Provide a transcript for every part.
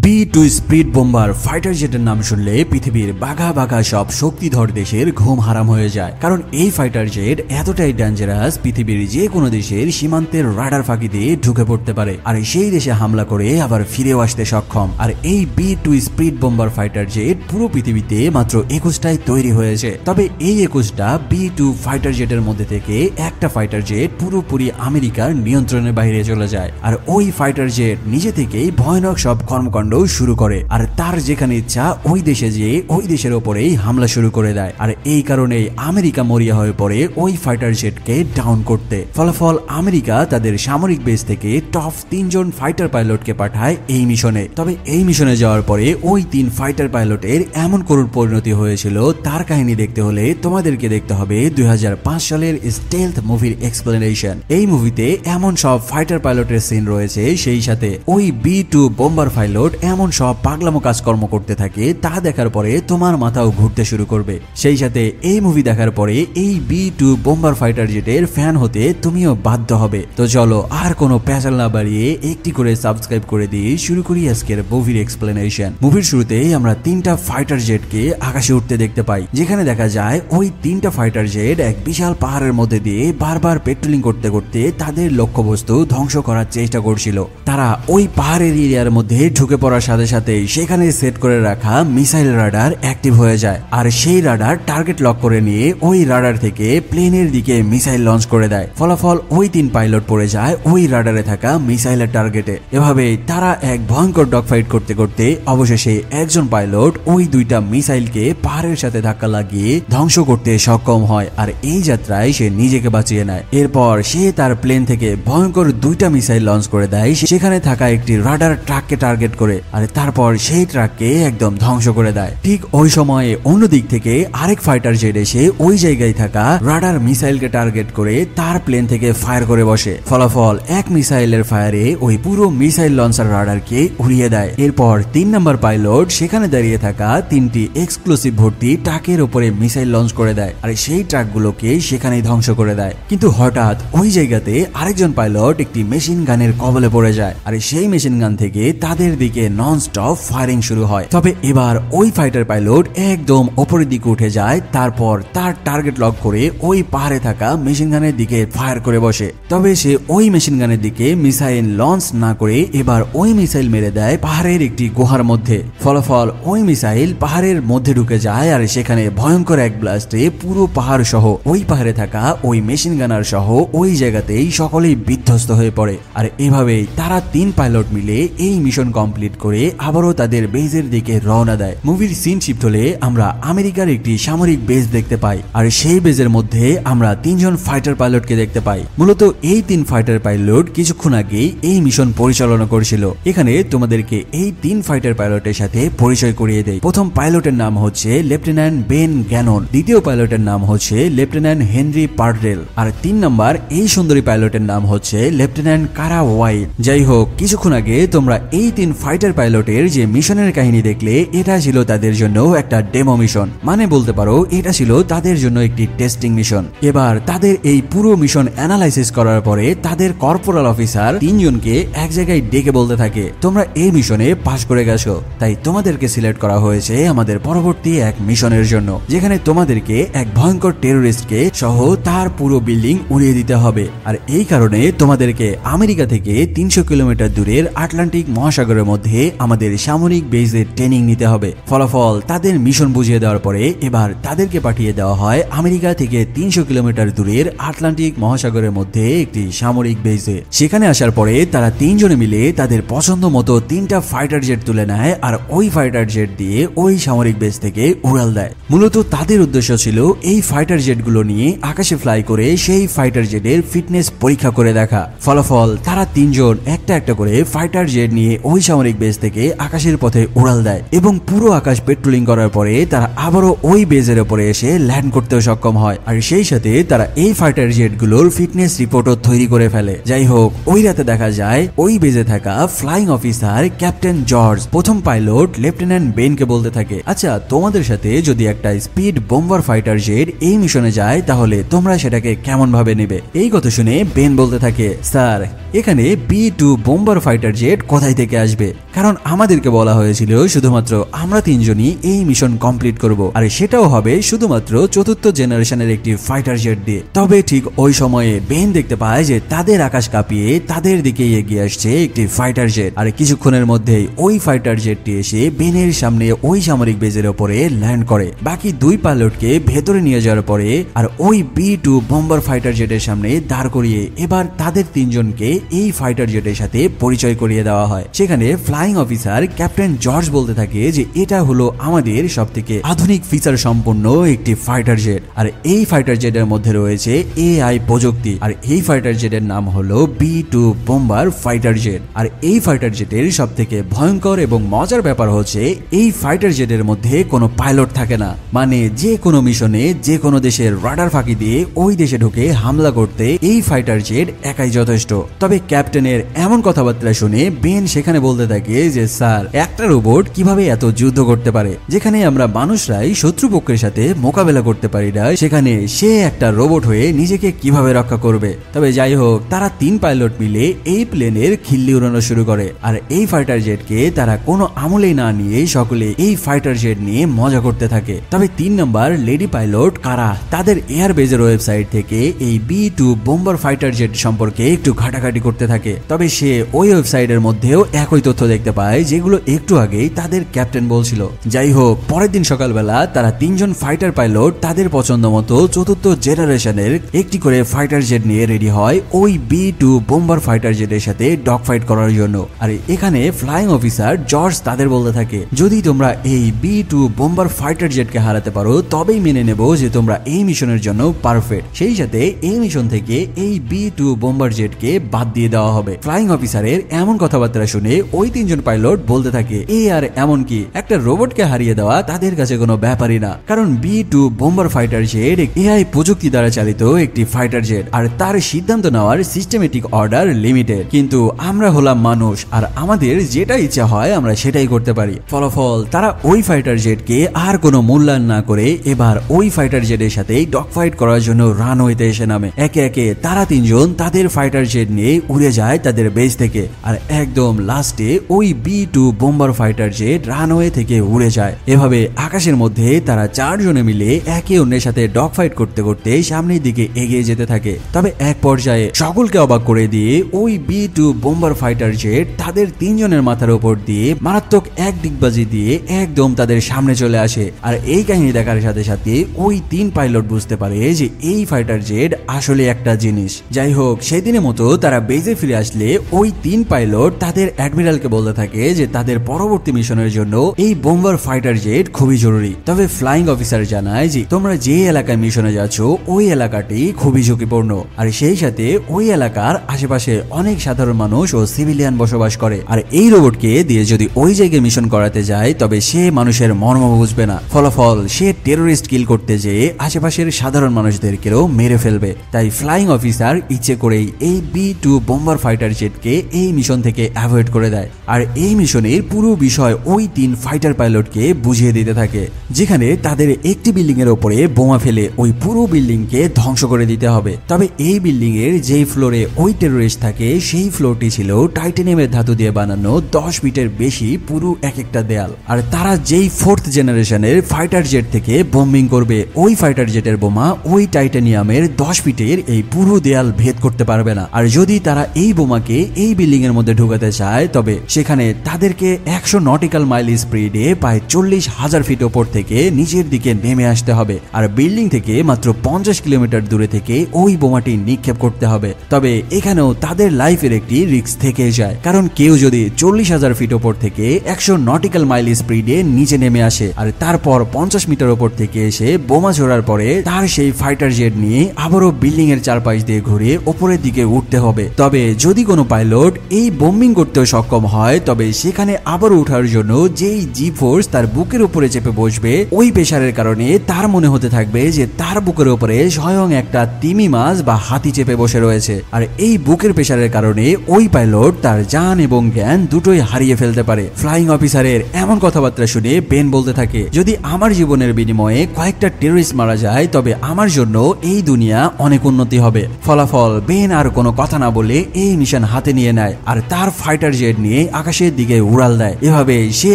B2 speed bomber fighter জেটের নাম শুনলে পৃথিবীর বাঘা বাঘা সব শক্তিধর দেশের ঘুম হারাম হয়ে যায়। কারণ এই ফাইটার জেট এতটাই ডেঞ্জারাস, পৃথিবীর যে কোনো দেশের সীমান্তের রাডার ফাঁকি দিয়ে ঢুকে পড়তে পারে আর সেই দেশে হামলা করে আবার ফিরেও আসতে সক্ষম। আর এই B2 speed bomber fighter jet পুরো পৃথিবীতে মাত্র 21টাই তৈরি হয়েছে। তবে এই 21টা B2 ফাইটার জেটের মধ্যে থেকে একটা ফাইটার জেট পুরোপুরি আমেরিকার নিয়ন্ত্রণের বাইরে চলে যায়। আর ওই ফাইটার জেট নিজে থেকেই ভয়ানক সব কর্মকাণ্ড শুরু করে আর তার যেখানে ইচ্ছা ওই দেশে যেয়ে ওই দেশের ওপরেই হামলা শুরু করে দেয়। আর এই কারণে আমেরিকা মরিয়া হয়ে পড়ে ওই ফাইটার জেটকে ডাউন করতে। ফলাফল আমেরিকা তাদের সামরিক বেস থেকে টপ 3 জন ফাইটার পাইলটকে পাঠায় এই মিশনে। তবে এই মিশনে যাওয়ার পরে ওই 3 ফাইটার পাইলটের এমন করুণ পরিণতি হয়েছিল, তার কাহিনী দেখতে হলে তোমাদেরকে দেখতে হবে 2005 সালের স্টেলথ মুভির এক্সপ্লেনেশন। এই মুভিতে এমন সব ফাইটার পাইলটের সিন রয়েছে, সেই সাথে ওই B2 বোম্বার পাইলট এমন সব পাগলামো কাজকর্ম করতে থাকে, তা দেখার পরে তোমার মাথাও ঘুরতে শুরু করবে। সেই সাথে এই মুভি দেখার পরে এই B2 বোম্বার ফাইটার জেটের ফ্যান হতে তুমিও বাধ্য হবে। তো চলো আর কোনো প্যাচাল না বাড়িয়ে একটি করে সাবস্ক্রাইব করে দিয়ে শুরু করি আজকের মুভির এক্সপ্লেনেশন। মুভির শুরুতেই আমরা 3টা ফাইটার জেটকে আকাশে উঠতে দেখতে পাই, যেখানে দেখা যায় ওই 3টা ফাইটার জেট এক বিশাল পাহাড়ের মধ্যে দিয়ে বারবার পেট্রোলিং করতে করতে তাদের লক্ষ্যবস্তু ধ্বংস করার চেষ্টা করছিল। তারা ওই পাহাড়ের এরিয়ার মধ্যে ঢুকে পড়ার সাথে সাথে সেখানে সেট করে রাখা মিসাইল রাডার অ্যাক্টিভ হয়ে যায় আর সেই রাডার টার্গেট লক করে নিয়ে ওই রাডার থেকে প্লেনের দিকে মিসাইল লঞ্চ করে দেয়। ফলাফল ওই 3 পাইলট পড়ে যায় ওই রাডারে থাকা মিসাইলের টার্গেটে। এভাবে তারা এক ভয়ঙ্কর ডগ ফাইট করতে করতে অবশেষে একজন পাইলট ওই 2টা মিসাইলকে পাহাড়ের সাথে ধাক্কা লাগিয়ে ধ্বংস করতে সক্ষম হয় আর এই যাত্রায় সে নিজেকে বাঁচিয়ে নেয়। এরপর সে তার প্লেন থেকে ভয়ঙ্কর 2টা মিসাইল লঞ্চ করে দেয় সেখানে থাকা একটি রাডার ট্রাককে টার্গেট করে আর তারপর সেই ট্রাককে একদম ধ্বংস করে দেয়। ঠিক ওই সময়ে অন্য দিক থেকে আরেক ফাইটার জেট এসে ওই জায়গায় থাকা রাডার মিসাইলকে টার্গেট করে তার প্লেন থেকে ফায়ার করে বসে। ফলাফল এক মিসাইলের ফায়ারে ওই পুরো মিসাইল লঞ্চার রাডারকে উড়িয়ে দেয়। এরপর 3 নম্বর পাইলট সেখানে দাঁড়িয়ে থাকা 3টি এক্সক্লুসিভ ভর্তি ট্রাকের উপরে মিসাইল লঞ্চ করে দেয় আর সেই ট্রাকগুলোকে সেখানেই ধ্বংস করে দেয়। কিন্তু হঠাৎ ওই জায়গাতে আরেকজন পাইলট একটি মেশিন গানের কবলে পড়ে যায় আর সেই মেশিন গান থেকে তাদের দিকে নন স্টপ ফায়ারিং শুরু হয়। তবে এবার ওই ফাইটার পাইলট একদম উপরের দিকে উঠে যায়, তারপর তার টার্গেট লক করে ওই পাহাড়ে থাকা মেশিন গানের দিকে ফায়ার করে বসে। তবে সে ওই মেশিন গানের দিকে মিসাইল লঞ্চ না করে এবার ওই মিসাইল মেরে দেয় পাহাড়ের একটি গুহার মধ্যে। ফলাফল ওই মিসাইল পাহাড়ের মধ্যে ঢুকে যায় আর সেখানে ভয়ঙ্কর এক ব্লাস্টে পুরো পাহাড় সহ ওই পাহাড়ে থাকা ওই মেশিন গানার সহ ওই জায়গাতেই সকলেই বিধ্বস্ত হয়ে পড়ে। আর এভাবেই তারা 3 পাইলট মিলে এই মিশন কমপ্লিট করে আবারও তাদের বেজের দিকে রওনা দেয়। মুভির সিন শিফট হলে আমরা আমেরিকার একটি সামরিক বেজ দেখতে পাই আর সেই বেজের মধ্যে আমরা 3 জন ফাইটার পাইলটকে দেখতে পাই। মূলত এই 3 ফাইটার পাইলট কিছুক্ষণ আগেই এই মিশন পরিচালনা করছিল। এখানে তোমাদেরকে এই 3 ফাইটার পাইলটের সাথে পরিচয় করিয়ে দেই। প্রথম পাইলটের নাম হচ্ছে লেফটেন্যান্ট বেন গ্যানন, দ্বিতীয় পাইলটের নাম হচ্ছে লেফটেন্যান্ট হেনরি পার্ডেল আর 3 নম্বর এই সুন্দরী পাইলটের নাম হচ্ছে লেফটেন্যান্ট কারা ওয়াইট। যাই হোক, কিছুক্ষণ আগে তোমরা এই 3 ফাইটার পাইলটের যে মিশনের কাহিনী দেখলে, এটা ছিল তাদের জন্য একটা ডেমো মিশন, মানে বলতে পারো এটা ছিল তাদের জন্য একটি টেস্টিং মিশন। এবার তাদের এই পুরো মিশন অ্যানালাইসিস করার পরে তাদের কর্পোরাল অফিসার 3 জনকে এক জায়গায় ডেকে বলতে থাকে, তোমরা এই মিশনে পাস করে গেছো, তাই তোমাদেরকে সিলেক্ট করা হয়েছে আমাদের পরবর্তী এক মিশনের জন্য, যেখানে তোমাদেরকে এক ভয়ঙ্কর টেরোরিস্টকে সহ তার পুরো বিল্ডিং উড়িয়ে দিতে হবে। আর এই কারণে তোমাদেরকে আমেরিকা থেকে 300 কিলোমিটার দূরের আটলান্টিক মহাসাগরের মধ্যে আমাদের সামরিক বেজে ট্রেনিং নিতে হবে। ফলাফল তাদের মিশন বুঝিয়ে দেওয়ার পরে এবার তাদেরকে পাঠিয়ে দেওয়া হয় আমেরিকা থেকে 300 কিলোমিটার দূরের আটলান্টিক মহাসাগরের মধ্যে একটি সামরিক বেজে। সেখানে আসার পরে তারা 3 জনে মিলে তাদের পছন্দ মতো 3টা ফাইটার জেট তুলে নেয় আর ওই ফাইটার জেট দিয়ে ওই সামরিক বেজ থেকে উড়াল দেয়। মূলত তাদের উদ্দেশ্য ছিল এই ফাইটার জেটগুলো নিয়ে আকাশে ফ্লাই করে সেই ফাইটার জেটের ফিটনেস পরীক্ষা করে দেখা। ফলাফল তারা 3 জন একটা একটা করে ফাইটার জেট নিয়ে ওই সামরিক বেজ থেকে আকাশের পথে উড়াল দেয় এবং পুরো আকাশ পেট্রোলিং করার পরে তারা আবারও ওই বেজের উপরে এসে ল্যান্ড করতেও সক্ষম হয় আর সেই সাথে তারা এই ফাইটার জেটগুলোর ফিটনেস রিপোর্টও তৈরি করে ফেলে। যাই হোক, ওই রাতে দেখা যায় ওই বেজে থাকা ফ্লাইং অফিসার ক্যাপ্টেন জর্জ প্রথম পাইলট লেফটেন্যান্ট বেনকে বলতে থাকে, আচ্ছা তোমাদের সাথে যদি একটা স্পিড বোম্বার ফাইটার জেট এই মিশনে যায় তাহলে তোমরা সেটাকে কেমন ভাবে নেবে? এই কথা শুনে বেন বলতে থাকে, স্যার এখানে B2 বোম্বার ফাইটার জেট কোথায় থেকে আসবে? কারণ আমাদেরকে বলা হয়েছিল শুধুমাত্র আমরা তিনজনই এই মিশন কমপ্লিট করব, আর সেটাও হবে শুধুমাত্র চতুর্থ জেনারেশনের একটি ফাইটার জেট দিয়ে। তবে ঠিক ওই সময়ে বেন দেখতে পায় যে তাদের আকাশ কাঁপিয়ে তাদের দিকে এগিয়ে আসছে একটি ফাইটার জেট, আর কিছুক্ষণের মধ্যেই ওই ফাইটার জেটটি এসে বেনের সামনে ওই সামরিক বেজের ওপরে ল্যান্ড করে। বাকি দুই পাইলটকে ভেতরে নিয়ে যাওয়ার পরে আর ওই B2 বোম্বার ফাইটার জেটের সামনে দাঁড় করিয়ে এবার তাদের তিনজনকে এই ফাইটার জেটের সাথে পরিচয় করিয়ে দেওয়া হয়। সেখানে ফ্লাইং অফিসার ক্যাপ্টেন জর্জ বলতে থাকে যে এটা হলো আমাদের সবথেকে আধুনিক ফিচার সম্পন্ন একটি ফাইটার জেট, আর এই ফাইটার জেটের মধ্যে রয়েছে AI প্রযুক্তি, আর এই ফাইটার জেটের নাম হলো B2 বোম্বার ফাইটার জেট। আর এই ফাইটার জেটের সবথেকে ভয়ঙ্কর এবং মজার ব্যাপার হচ্ছে এই ফাইটার জেটের মধ্যে কোনো পাইলট থাকে না, মানে যে কোনো মিশনে যে কোনো দেশের রাডার ফাঁকি দিয়ে ওই দেশে ঢুকে হামলা করতে এই ফাইটার জেট একাই যথেষ্ট। তবে ক্যাপ্টেনের এমন কথাবার্তা শুনে বেন সেখানে বলতে থাকে যে স্যার, একটা রোবট কিভাবে এত যুদ্ধ করতে পারে, যেখানে আমরা মানুষরাই শত্রুপক্ষের সাথে মোকাবেলা করতে পারি না, সেখানে সে একটা রোবট হয়ে নিজেকে কিভাবে রক্ষা করবে। তবে যাই হোক, তারা তিন পাইলট মিলে এই প্লেনের খিল্লি উড়ানো শুরু করে, আর এই ফাইটার জেটকে তারা কোনো আমলেই না নিয়ে সকলে এই ফাইটার জেট নিয়ে মজা করতে থাকে। তবে 3 নম্বর লেডি পাইলট কারা তাদের এয়ারবেজের ওয়েবসাইট থেকে এই B2 বোম্বার ফাইটার জেট সম্পর্কে একটু ঘাটাঘাটি করতে থাকে। তবে সে ওই ওয়েবসাইটের মধ্যেও একই তথ্য দেখতে পায় যেগুলো একটু আগেই তাদের ক্যাপ্টেন বলছিল। যাই হোক, পরের দিন সকালবেলা তারা তিনজন ফাইটার পাইলট তাদের পছন্দ মতো চতুর্থ জেনারেশনের একটি করে ফাইটার জেট নিয়ে রেডি হয় ওই B2 বোম্বার ফাইটার জেটের সাথে ডগ ফাইট করার জন্য। আর এখানে ফ্লাইং অফিসার জর্জ তাদের বলতে থাকে, যদি তোমরা এই B2 বোম্বার ফাইটার জেটকে হারাতে পারো তবেই মেনে নেব যে তোমরা এই মিশনের জন্য পারফেক্ট। সেই সাথে এই মিশন থেকে এই B2 বোম্বার জেটকে বাদ দিয়ে দেওয়া হবে। ফ্লাইং অফিসারের এমন কথাবার্তা শুনে ওই তিনজন পাইলট বলতে থাকে, আর এমন কি একটা রোবটকে হারিয়ে দেওয়া তাদের কাছে কোনো ব্যাপারই না, কারণ B2 bomber fighter jet AI প্রযুক্তি দ্বারা চালিত একটি ফাইটার জেট, আর তার সিদ্ধান্ত নেওয়ার সিস্টেমেটিক অর্ডার লিমিটেড। কিন্তু আমরা হলাম মানুষ, আর আমাদের যেটা ইচ্ছা হয় আমরা সেটাই করতে পারি। ফলাফল তারা ওই ফাইটার জেটকে আর কোনো মূল্যায়ন না করে এবার ওই ফাইটার জেটের সাথে ডগ ফাইট করার জন্য রানওয়েতে এসে নামে। একে একে তারা তিনজন তাদের ফাইটার জেট নিয়ে উড়ে যায় তাদের বেস থেকে, আর একদম লাস্টে ওই B2 bomber fighter jet runway থেকে উড়ে যায়। এভাবে আকাশের মধ্যে তারা চারজনে মিলে একে অন্যের সাথে ডগ ফাইট করতে করতে সামনের দিকে এগিয়ে যেতে থাকে। তবে এক পর্যায়ে সকলকে অবাক করে দিয়ে ওই B2 বোম্বার ফাইটার জেট তাদের তিনজনের মাথার উপর দিয়ে মারাত্মক এক ডিগবাজি দিয়ে একদম তাদের সামনে চলে আসে। আর এই কাহিনী দেখার সাথে সাথে ওই তিন পাইলট বুঝতে পারে যে এই ফাইটার জেট আসলে একটা জিনিস। যাই হোক, সেদিনের মতো তারা বেজে ফিরে আসলে ওই তিন পাইলট তাদের অ্যাডমিরালকে বলতে থাকে যে তাদের পরবর্তী মিশনের জন্য এই বোম্বার ফাইটার জেট খুবই জরুরি। তবে ফ্লাইং অফিসার জানায় যে তোমরা যে এলাকায় মিশনে যাচ্ছ ওই এলাকাটি খুবই ঝুঁকিপূর্ণ, আর সেই সাথে ওই এলাকার আশেপাশে অনেক সাধারণ মানুষ ও সিভিলিয়ান বসবাস করে, আর এই রোবটকে দিয়ে যদি ওই জায়গায় মিশন করাতে যায় তবে সে মানুষের মর্ম বুঝবে না। ফলাফল সে টেরোরিস্ট কিল করতে যেয়ে আশেপাশের সাধারণ মানুষদেরকেও মেরে ফেলবে। তাই ফ্লাইং অফিসার ইচ্ছে করেই এই B2 বোম্বার ফাইটার জেটকে এই মিশন থেকে অ্যাভয়েড করে দেয়, আর এই মিশনের পুরো বিষয় ওই তিন ফাইটার পাইলটকে বুঝিয়ে দিতে থাকে, যেখানে তাদের একটি বিল্ডিং এর উপরে বোমা ফেলে ওই পুরো বিল্ডিং কে ধ্বংস করে দিতে হবে। তবে এই বিল্ডিং এর যেই ফ্লোরে ওই টেরোরিস্ট থাকে সেই ফ্লোরটি ছিল টাইটানিয়ামের ধাতু দিয়ে বানানো 10 ফিটের বেশি পুরো এক একটা দেয়াল, আর তারা যেই 4th জেনারেশনের ফাইটার জেট থেকে বোম্বিং করবে ওই ফাইটার জেটের বোমা ওই টাইটানিয়ামের 10 ফিটের এই পুরো দেয়াল ভেদ করতে পারবে না। আর যদি তারা এই বোমাকে এই বিল্ডিং এর মধ্যে ঢুকাতে চায় তবে সেখানে তাদেরকে 100 নটিক্যাল মাইল স্পিডে প্রায় 40,000 ফিট ওপর থেকে নিচের দিকে নেমে আসতে হবে, আর বিল্ডিং থেকে মাত্র 50 কিলোমিটার দূরে থেকে ওই বোমাটি নিক্ষেপ করতে হবে। তবে এখানেও তাদের লাইফের একটি রিস্ক থেকে যায়, কারণ কেউ যদি 40,000 ফিট ওপর থেকে 100 নটিক্যাল মাইল স্পিডে নিচে নেমে আসে আর তারপর 50 মিটার ওপর থেকে এসে বোমা ছোড়ার পরে তার সেই ফাইটার জেট নিয়ে আবারও বিল্ডিং এর চারপাশ দিয়ে ঘুরে উপরের দিকে উঠতে হবে। তবে যদি কোনো পাইলট এই বোম্বিং করতেও সক্ষম হয় তবে সেখানে আবারও ওঠার জন্য যেই জি ফোর্স তার বুকের উপরে চেপে বসবে ওই প্রেসারের কারণে তার মনে হতে থাকবে যে তার বুকের উপরে স্বয়ং একটা তিমি মাছ বা হাতি চেপে বসে রয়েছে, আর এই বুকের প্রেসারের কারণে ওই পাইলট তার জান এবং জ্ঞান দুটোই হারিয়ে ফেলতে পারে। ফ্লাইং অফিসারের এমন কথাবার্তা শুনে বেন বলতে থাকে, যদি আমার জীবনের বিনিময়ে কয়েকটা টেররিস্ট মারা যায় তবে আমার জন্য এই দুনিয়া অনেক উন্নতি হবে। ফলাফল বেন আর কোনো কথা না বলে এই মিশন হাতে নিয়ে নেয়, আর তার ফাইটার জেট নিয়ে আকাশের দিকে উড়াল দেয়। এভাবে সে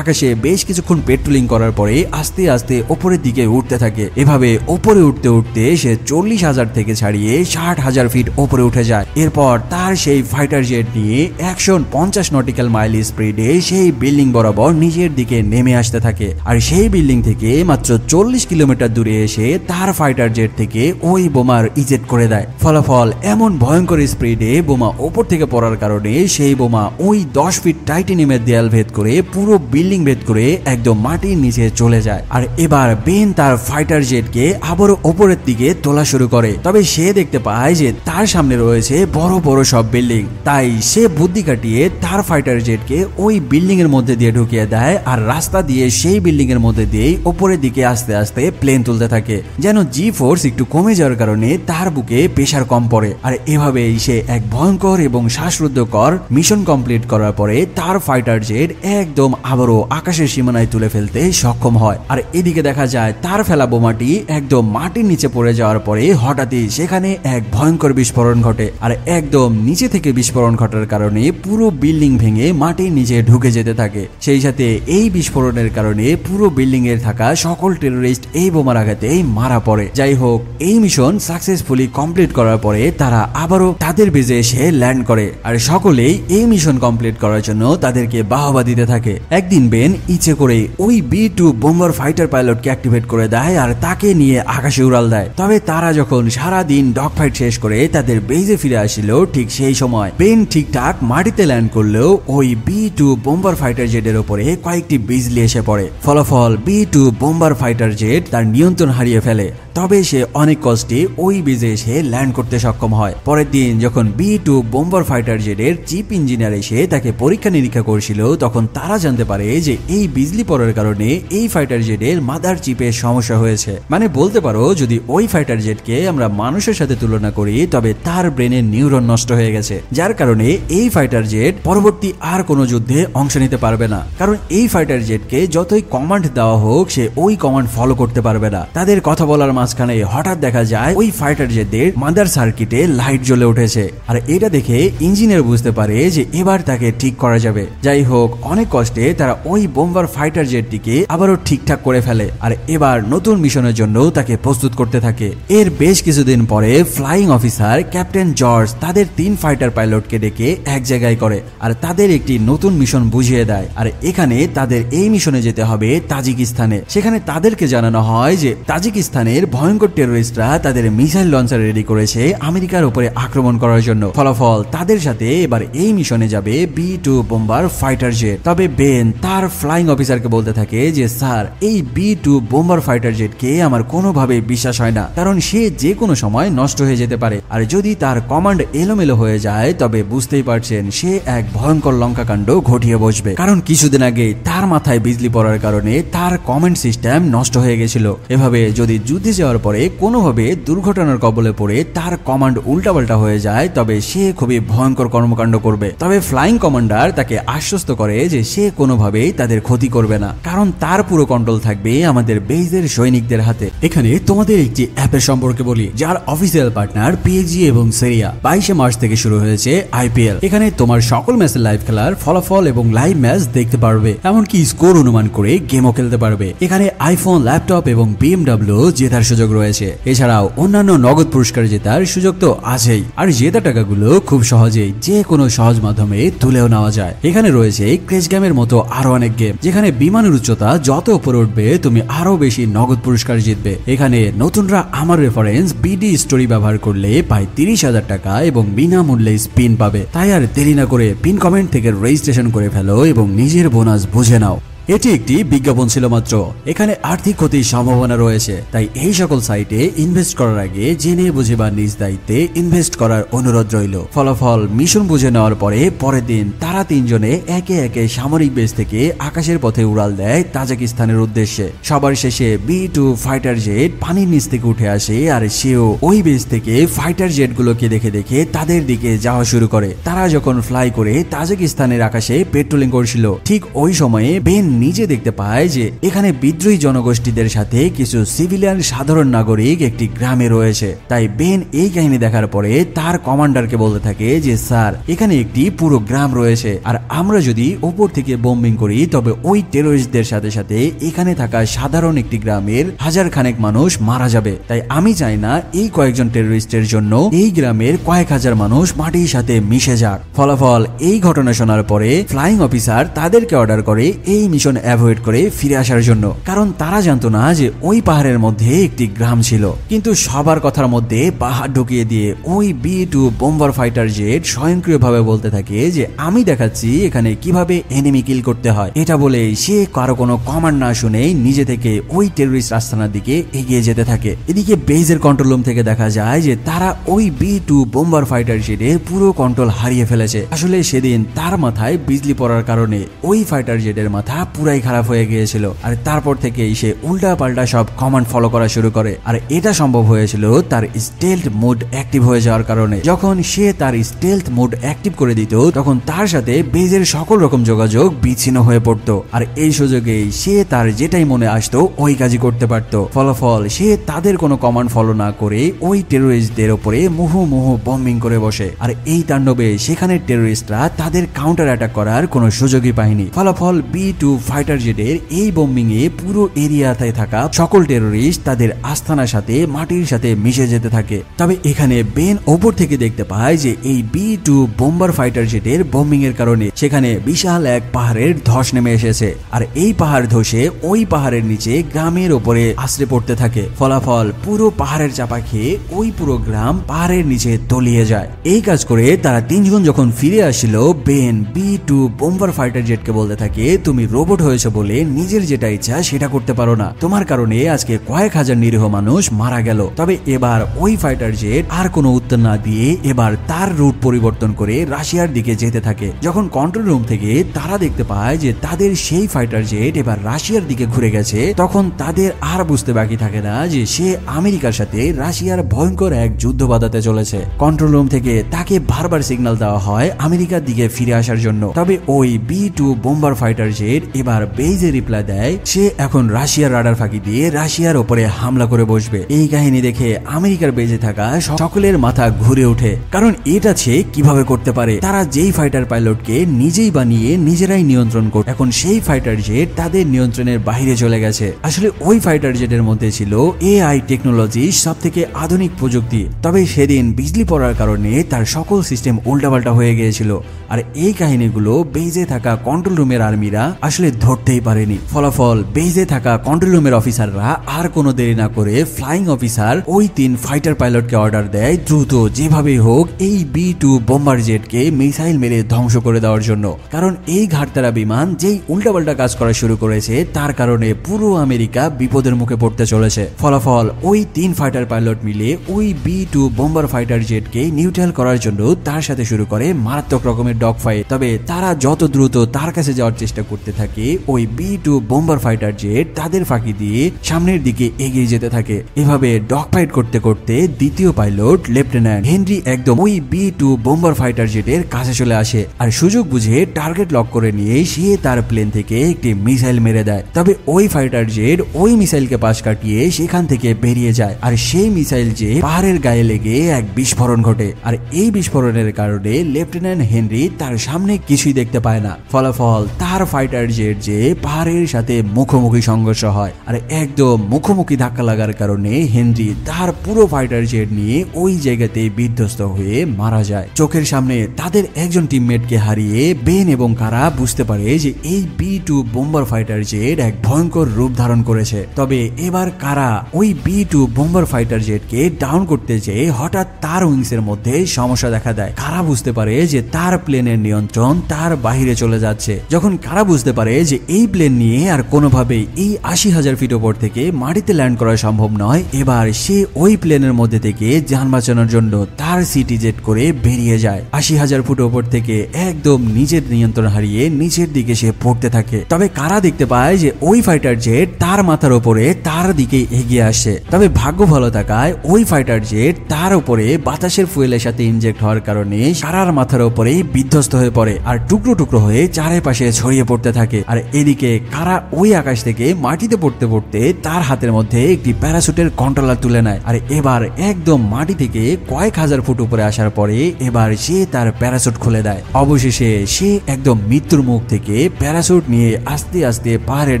আকাশে বেশ কিছুক্ষণ পেট্রোলিং করার পরে আস্তে আস্তে ওপরের দিকে উঠতে থাকে। এভাবে ওপরে উঠতে উঠতে সে 40,000 থেকে ছাড়িয়ে 60,000 ফিট ওপরে উঠে যায়। এরপর তার সেই ফাইটার জেট নিয়ে 150 নটিক্যাল মাইল স্পিডে সেই বিল্ডিং বরাবর নিজের দিকে নেমে আসতে থাকে। আর সেই বিল্ডিং থেকে মাত্র 40 কিলোমিটার দূরে এসে তার ফাইটার জেট থেকে ওই বোমার ইজেক্ট করে দেয়। ফলাফল এমন ভয়ঙ্কর স্পিডে বোমা ওপর থেকে পড়ার কারণে সেই বোমা ওই 10 ফিট টাইটানিয়ামের দেয়াল ভেদ করে পুরো বিল্ডিং ভেদ করে একদম মাটির নিচে চলে যায়। আর এবার বেন তার ফাইটার জেটকে আবারও ওপরের দিকে তোলা শুরু করে। তবে সে দেখতে পায় যে তার সামনে রয়েছে বড় বড় সব বিল্ডিং। তাই সে বুদ্ধি কাটিয়ে তার ফাইটার জেটকে ওই বিল্ডিং এর মধ্যে দিয়ে ঢুকিয়ে দেয় আর রাস্তা দিয়ে সেই বিল্ডিং এর মধ্যে দিয়েই ওপরের দিকে আস্তে আস্তে প্লেন তুলতে থাকে, যেন জি ফোর্স একটু কমে যাওয়ার কারণে তার বুকে প্রেসার কম পড়ে। আর এভাবেই সে এক ভয়ঙ্কর এবং শ্বাসরুদ্ধকর মিশন কমপ্লিট করার পরে তার ফাইটার জেট একদম আবারও আকাশের সীমানায় তুলে ফেলতে সক্ষম হয়। আর এদিকে দেখা যায় তার ফেলা বোমাটি একদম মাটির নিচে পড়ে যাওয়ার পরে হঠাৎই সেখানে এক ভয়ঙ্কর বিস্ফোরণ ঘটে। আর একদম নিচে থেকে বিস্ফোরণ ঘটার কারণে পুরো বিল্ডিং ভেঙে মাটির নিচে ঢুকে যেতে থাকে। সেই সাথে এই বিস্ফোরণের কারণে পুরো বিল্ডিং এর থাকা সকল টেররিস্ট এই বোমার আঘাতেই মারা পড়ে। যাই হোক, এই মিশন সাকসেসফুলি কমপ্লিট করার পরে তারা আবারও তাদের বেজে এসে ল্যান্ড করে। আর সকলেই এই মিশন কমপ্লিট করার জন্য তাদেরকে বাহবা দিতে থাকে। একদিন বেন ইচ্ছে করে ওই B-2 বোম্বার ফাইটার পাইলটকে অ্যাক্টিভেট করে দেয় আর তাকে নিয়ে আকাশে উড়াল দেয়। তবে তারা যখন সারা দিন ডগ ফাইট শেষ করে তাদের বেজে ফিরে আসছিল, ঠিক সেই সময় বেন ঠিকঠাক মাটিতে ল্যান্ড করলেও ওই B-2 বোম্বার ফাইটার জেটের উপরে কয়েকটি বিজলি এসে পড়ে। ফলাফল B-2 বোম্বার ফাইটার জেট তার নিয়ন্ত্রণ হারিয়ে ফেলে। তবে সে অনেক কষ্টে ওই বেজে এসে ল্যান্ড করতে সক্ষম হয়। পরের দিন যখন B-2 বোম্বার ফাইটার জেটের চিফ ইঞ্জিনিয়ার এসে তাকে পরীক্ষা নিরীক্ষা করছিল, তখন তারা জানতে পারে যে এই বিজলি পড়ার কারণে এই ফাইটার জেটের মাদার চিপের সমস্যা হয়েছে। মানে বলতে পারো, যদি ওই ফাইটার জেটকে আমরা মানুষের সাথে তুলনা করি তবে তার ব্রেনের নিউরন নষ্ট হয়ে গেছে, যার কারণে এই ফাইটার জেট পরবর্তী আর কোনো যুদ্ধে অংশ নিতে পারবে না। কারণ এই ফাইটার জেটকে যতই কমান্ড দেওয়া হোক সে ওই কমান্ড ফলো করতে পারবে না। তাদের কথা বলার মাঝখানে হঠাৎ দেখা যায় ওই ফাইটার জেটদের মাদার সার্কিটে লাইট জ্বলে উঠেছে। আর এটা দেখে ইঞ্জিনিয়ার বুঝতে পারে যে এবার তাকে ঠিক করা যাবে। যাই হোক, অনেক কষ্টে তারা ওই বোম্বার ফাইটার জেটটিকে আবারও ঠিকঠাক করে ফেলে আর এবার নতুন মিশনের জন্য তাকে প্রস্তুত করতে থাকে। এর বেশ কিছুদিন পরে ফ্লাইং অফিসার ক্যাপ্টেন জর্জ তাদের 3 ফাইটার পাইলটকে ডেকে এক জায়গায় করে আর তাদের একটি নতুন মিশন বুঝিয়ে দেয়। আর এখানে তাদের এই মিশনে যেতে হবে তাজিকিস্তানে। সেখানে তাদেরকে জানানো হয় যে তাজিকিস্তানের ভয়ঙ্কর টেররিস্টরা তাদের মিসাইল লঞ্চার রেডি করেছে আমেরিকার উপরে আক্রমণ করার জন্য। ফলাফল তাদের সাথে এবার এই মিশনে যাবে B-2 বোম্বার ফাইটার জেট। তবে বেন তার ফ্লাইং অফিসারকে বলতে থাকে যে স্যার, এই B-2 বোম্বার ফাইটার জেটকে আমার কোনোভাবে বিশ্বাস হয় না, কারণ সে যে কোনো সময় নষ্ট হয়ে যেতে পারে। আর যদি তার কমান্ড এলোমেলো হয়ে যায় তবে বুঝতেই পারছেন সে এক ভয়ঙ্কর লঙ্কাকাণ্ড ঘটিয়ে বসবে। কারণ কিছুদিন আগে তার মাথায় বিজলি পড়ার কারণে তার কমান্ড সিস্টেম নষ্ট হয়ে গেছিল। এভাবে যদি যুদ্ধে যাওয়ার পরে কোনোভাবে দুর্ঘটনার কবলে পড়ে তার কমান্ড উল্টাপাল্টা হয়ে যায় তবে সে খুবই ভয়ঙ্কর কর্মকাণ্ড করবে। তবে ফ্লাইং কমান্ডার তাকে আশ্বস্ত করে যে সে কোনোভাবেই তাদের ক্ষতি করবে না, কারণ তার পুরো কন্ট্রোল থাকবে আমাদের বেজের সৈনিকদের হাতে। এখানে তোমাদের একটি অ্যাপের সম্পর্কে বলি, যার অফিসিয়াল পার্টনার PSG এবং সেরিয়া। 22 মার্চ থেকে শুরু হয়েছে IPL। এখানে তোমার সকল ম্যাচের লাইভ খেলার ফলাফল এবং লাইভ ম্যাচ দেখতে পারবে, এমনকি স্কোর অনুমান করে গেমও খেলতে পারবে। এখানে আইফোন, ল্যাপটপ এবং BMW জেতার সুযোগ রয়েছে। এছাড়াও অন্যান্য নগদ পুরস্কার জেতার সুযোগ তো আছেই। আর জেতা টাকাগুলো খুব সহজেই যে কোনো সহজ মাধ্যমে তুলেও নেওয়া যায়। এখানে রয়েছে ক্রেশ গেমের মতো আরো অনেক গেম, যেখানে বিমানের উচ্চতা যত উপরে উঠবে তুমি আরো বেশি নগদ পুরস্কার জিতবে। এখানে নতুনরা আমার রেফারেন্স BD স্টোরি ব্যবহার করলে পায় 30,000 টাকা এবং বিনামূল্যে স্পিন পাবে। তাই আর দেরি না করে পিন কমেন্ট থেকে রেজিস্ট্রেশন করে ফেলো এবং নিজের বোনাস বুঝে নাও। এটি একটি বিজ্ঞাপন ছিল মাত্র। এখানে আর্থিক ক্ষতির সম্ভাবনা রয়েছে, তাই এই সকল সাইটে ইনভেস্ট করার আগে জেনে বুঝে বা নিজ দায়িত্বে ইনভেস্ট করার অনুরোধ রইল। ফলাফল মিশন বুঝে নেওয়ার পরে পরের দিন তারা তিনজনে একে একে সামরিক বেস থেকে আকাশের পথে উড়াল দেয় তাজিকিস্তানের উদ্দেশ্যে। সবার শেষে B-2 ফাইটার জেট পানির নিচ থেকে উঠে আসে আর সেও ওই বেস থেকে ফাইটার জেট গুলোকে দেখে দেখে তাদের দিকে যাওয়া শুরু করে। তারা যখন ফ্লাই করে তাজিকিস্তানের আকাশে পেট্রোলিং করছিল, ঠিক ওই সময়ে বেন নিজে দেখতে পায় যে এখানে বিদ্রোহী জনগোষ্ঠীদের সাথে কিছু সিভিলিয়ান সাধারণ নাগরিক একটি গ্রামে রয়েছে। তাই বেন এই কাহিনী দেখার পরে তার কমান্ডারকে বলতে থাকে যে স্যার, এখানে একটি পুরো গ্রাম রয়েছে, আর আমরা যদি ওপর থেকে বোম্বিং করি তবে ওই টেরোরিস্টদের সাথে সাথে এখানে থাকা সাধারণ একটি গ্রামের হাজার খানেক মানুষ মারা যাবে। তাই আমি চাই না এই কয়েকজন টেরোরিস্টের জন্য এই গ্রামের কয়েক হাজার মানুষ মাটির সাথে মিশে যাক। ফলাফল এই ঘটনা শোনার পরে ফ্লাইং অফিসার তাদেরকে অর্ডার করে এই মিশন অ্যাভয়েড করে ফিরে আসার জন্য, কারণ তারা জানতো না যে ওই পাহাড়ের মধ্যে একটি গ্রাম ছিল। কিন্তু সবার কথার মধ্যে পাহাড় ঢুকিয়ে দিয়ে ওই B-2 বোম্বার ফাইটার জেট স্বয়ংক্রিয়ভাবে বলতে থাকে যে আমি দেখাচ্ছি এখানে কিভাবে এনিমি কিল করতে হয়। এটা বলে সে কারো কোনো কমান্ড না শুনে নিজে থেকে ওই টেররিস্ট আস্তানার দিকে এগিয়ে যেতে থাকে। এদিকে বেজের কন্ট্রোল রুম থেকে দেখা যায় যে তারা ওই B-2 বোম্বার ফাইটার জেটের পুরো কন্ট্রোল হারিয়ে ফেলেছে। আসলে সেদিন তার মাথায় বিজলি পড়ার কারণে ওই ফাইটার জেটের মাথা পুরাই খারাপ হয়ে গিয়েছিল, আর তারপর থেকে সে উল্টা পাল্টা সব কমান্ড ফলো করা শুরু করে। আর এটা সম্ভব হয়েছিল তার স্টেলথ মোড অ্যাক্টিভ হয়ে যাওয়ার কারণে। যখন সে তার স্টেলথ মোড অ্যাক্টিভ করে দিত তখন তার সাথে বেজের সকল রকম যোগাযোগ বিচ্ছিন্ন হয়ে পড়তো, আর এই সুযোগেই সে তার যেটাই মনে আসতো ওই কাজই করতে পারত। ফলাফল সে তাদের কোনো কমান্ড ফলো না করে ওই টেরোরিস্টদের উপরে মুহুর্মুহু বম্বিং করে বসে, আর এই তাণ্ডবে সেখানের টেরোরিস্টরা তাদের কাউন্টার অ্যাটাক করার কোনো সুযোগই পায়নি। ফলাফল B-2 ফাইটার জেটের এই বোম্বিং এ পুরো এরিয়াতে থাকা সকল টেরোরিস্ট তাদের আস্তানার সাথে মাটির সাথে মিশে যেতে থাকে। তবে এখানে বেন ওপর থেকে দেখতে পায় যে এই B-2 বোম্বার ফাইটার জেটের বোম্বিং এর কারণে সেখানে বিশাল এক পাহাড়ের ধস নেমে এসেছে, আর এই পাহাড় ধসে ওই পাহাড়ের নিচে গ্রামের উপরে আশ্রে পড়তে থাকে। ফলাফল পুরো পাহাড়ের চাপা খেয়ে ওই পুরো গ্রাম পাহাড়ের নিচে তলিয়ে যায়। এই কাজ করে তারা তিনজন যখন ফিরে আসছিল, বেন B-2 বোম্বার ফাইটার জেটকে বলতে থাকে তুমি রোবট হয়েছে বলে নিজের যেটা ইচ্ছা সেটা করতে পারো না, তোমার কারণে আজকে কয়েক হাজার নিরীহ মানুষ মারা গেল। তবে এবার ওই ফাইটার জেট আর কোনো উত্তর না দিয়ে এবার তার রুট পরিবর্তন করে রাশিয়ার দিকে যেতে থাকে। যখন কন্ট্রোল রুম থেকে তারা দেখতে পায় যে তাদের সেই ফাইটার জেট এবার রাশিয়ার দিকে ঘুরে গেছে, তখন তাদের আর বুঝতে বাকি থাকে না যে সে আমেরিকার সাথে রাশিয়ার ভয়ঙ্কর এক যুদ্ধ বাঁধাতে চলেছে। কন্ট্রোল রুম থেকে তাকে বারবার সিগন্যাল দেওয়া হয় আমেরিকার দিকে ফিরে আসার জন্য। তবে ওই B-2 বোম্বার ফাইটার জেট এবার বেজে রিপ্লাই দেয় সে এখন রাশিয়ার রাডার ফাঁকি দিয়ে রাশিয়ার উপরে হামলা করে বসবে। এই কাহিনী দেখে আমেরিকার বেজে থাকা সকলের মাথা ঘুরে ওঠে, কারণ এটা সে কিভাবে করতে পারে। তারা যেই ফাইটার পাইলটকে নিজেই বানিয়ে নিজেরাই নিয়ন্ত্রণ করে, এখন সেই ফাইটার জেট তাদের নিয়ন্ত্রণের বাইরে চলে গেছে। আসলে ওই ফাইটার জেটের মধ্যে ছিল AI টেকনোলজি, সব থেকে আধুনিক প্রযুক্তি। তবে সেদিন বিজলি পড়ার কারণে তার সকল সিস্টেম উল্টাপাল্টা হয়ে গিয়েছিল, আর এই কাহিনীগুলো বেজে থাকা কন্ট্রোল রুমের আর্মিরা আসলে ধরতেই পারেনি। ফলাফল বেজে থাকা কন্ট্রোল রুমের অফিসাররা আর কোনো দেরি না করে ফ্লাইং অফিসার ওই 3 ফাইটার পাইলটকে অর্ডার দেয় দ্রুত যেভাবেই হোক এই B-2 বোম্বার জেটকে মিসাইল মেরে ধ্বংস করে দেওয়ার জন্য, কারণ এই ঘাটতারা বিমান যেই উল্টাপাল্টা কাজ করা শুরু করেছে তার কারণে পুরো আমেরিকা বিপদের মুখে পড়তে চলেছে। ফলাফল ওই 3 ফাইটার পাইলট মিলে ওই B-2 বোম্বার ফাইটার জেটকে নিউট্রাল করার জন্য তার সাথে শুরু করে মারাত্মক রকমের ডগ ফাইট। তবে তারা যত দ্রুত তার কাছে যাওয়ার চেষ্টা করতে থাকে, ওই B-2 বোম্বার ফাইটার জেট তাদের ফাঁকি দিয়ে সামনের দিকে এগিয়ে যেতে থাকে। এভাবে ডগ ফাইট করতে করতে দ্বিতীয় পাইলট লেফটেন্যান্ট হেনরি একদম ওই B-2 বোম্বার ফাইটার জেটের কাছে চলে আসে, আর সুযোগ বুঝে টার্গেট লক করে নিয়ে সে তার প্লেন থেকে একটি মিসাইল মেরে দেয়। তবে ওই ফাইটার জেট ওই মিসাইলকে পাশ কাটিয়ে সেখান থেকে বেরিয়ে যায়, আর সেই মিসাইল যে পাহাড়ের গায়ে লেগে এক বিস্ফোরণ ঘটে, আর এই বিস্ফোরণের কারণে লেফটেন্যান্ট হেনরি তার সামনে কিছুই দেখতে পায় না। ফলাফল তার ফাইটার জেট যে পাহাড়ের সাথে মুখোমুখি সংঘর্ষ হয়, আর একদম মুখোমুখি ধাক্কা লাগার কারণে হেনরি তার পুরো ফাইটার জেট নিয়ে ওই জায়গাতে বিধ্বস্ত হয়ে মারা যায়। চোখের সামনে তাদের একজন টিমমেটকে হারিয়ে বেন এবং কারা বুঝতে পারে যে এই B-2 বোম্বার ফাইটার জেট এক ভয়ঙ্কর রূপ ধারণ করেছে। তবে এবার কারা ওই B-2 বোম্বার ফাইটার জেটকে ডাউন করতে যেয়ে হঠাৎ তার উইংস এর মধ্যে সমস্যা দেখা দেয়। কারা বুঝতে পারে যে তার প্লেনের নিয়ন্ত্রণ তার বাহিরে চলে যাচ্ছে। যখন কারা বুঝতে পারে যে এই প্লেন নিয়ে আর কোনোভাবেই এই 80,000 ফিট উপর থেকে মাটিতে ল্যান্ড করা সম্ভব নয়, এবার সে ওই প্লেনের মধ্যে থেকে যান বাঁচানোর জন্য তার সিটি জেট করে বেরিয়ে যায়। 80,000 ফুট উপর থেকে একদম নিজের নিয়ন্ত্রণ হারিয়ে নিচের দিকে সে পড়তে থাকে। তবে কারা দেখতে পায় যে ওই ফাইটার জেট তার মাথার উপরে তার দিকে এগিয়ে আসে। তবে ভাগ্য ভালো থাকায় ওই ফাইটার জেট তার উপরে বাতাসের ফুয়েলের সাথে ইনজেক্ট হওয়ার কারণে কারার মাথার উপরে বিধ্বস্ত হয়ে পড়ে, আর টুকরো টুকরো হয়ে চারিপাশে ছড়িয়ে পড়তে থাকে। আর এদিকে কারা ওই আকাশ থেকে মাটিতে পড়তে পড়তে তার হাতের মধ্যে একটি প্যারাসুটের কন্ট্রোলার তুলে নেয়। আর এবার একদম মাটি থেকে কয়েক হাজার ফুট উপরে আসার পরে এবার সে তার প্যারাসুট খুলে দেয়। অবশেষে সে একদম মৃত্যুর মুখ থেকে প্যারাসুট নিয়ে আস্তে আস্তে পাহাড়ের